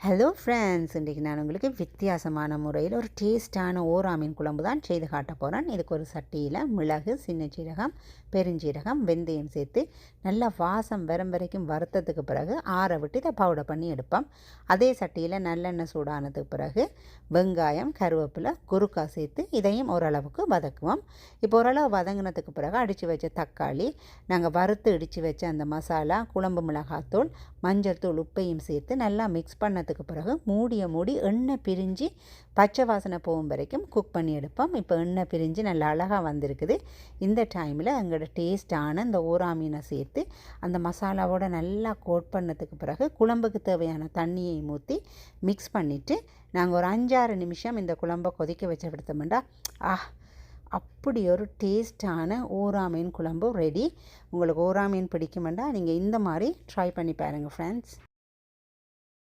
Hello friends, இன்றைக்கி நான் உங்களுக்கு வித்தியாசமான முறையில் ஒரு டேஸ்டான ஓரா மீன் குழம்பு தான் செய்து காட்ட போகிறேன். இதுக்கு ஒரு சட்டியில் மிளகு, சின்ன சீரகம், பெருஞ்சீரகம், வெந்தயம் சேர்த்து நல்லா வாசம் வரும் வரைக்கும் வறுத்ததுக்கு பிறகு ஆற விட்டு இதை பவுடர் பண்ணி எடுப்போம். அதே சட்டியில் நல்லெண்ணெய் சூடானதுக்கு பிறகு வெங்காயம், கருவேப்பிலை, குறுக்காய் சேர்த்து இதையும் ஓரளவுக்கு வதக்குவோம். இப்போ ஓரளவு வதங்கினதுக்கு பிறகு அடித்து வச்ச தக்காளி, நாங்கள் வறுத்து இடித்து வச்ச அந்த மசாலா, குழம்பு மிளகாத்தூள், மஞ்சள் தூள், உப்பையும் சேர்த்து நல்லா மிக்ஸ் பண்ணதுக்கு பிறகு மூடி எண்ணெய் பிரிஞ்சு பச்சை வாசனை போகும் வரைக்கும் குக் பண்ணி எடுப்போம். இப்போ எண்ணெய் பிரிஞ்சு நல்லா அழகாக வந்திருக்குது. இந்த டைமில் எங்களோட டேஸ்டான இந்த ஓரா மீனை சேர்த்து அந்த மசாலாவோட நல்லா கோட் பண்ணதுக்கு பிறகு குழம்புக்கு தேவையான தண்ணியை ஊற்றி மிக்ஸ் பண்ணிவிட்டு நாங்கள் ஒரு 5-6 நிமிஷம் இந்த குழம்பை கொதிக்க வச்சு எடுத்தோம்னா அப்படி ஒரு டேஸ்டான ஓரா மீன் குழம்பு ரெடி. உங்களுக்கு ஓரா மீன் பிடிக்குமெண்டா நீங்கள் இந்த மாதிரி ட்ரை பண்ணி பாருங்கள் ஃப்ரெண்ட்ஸ்.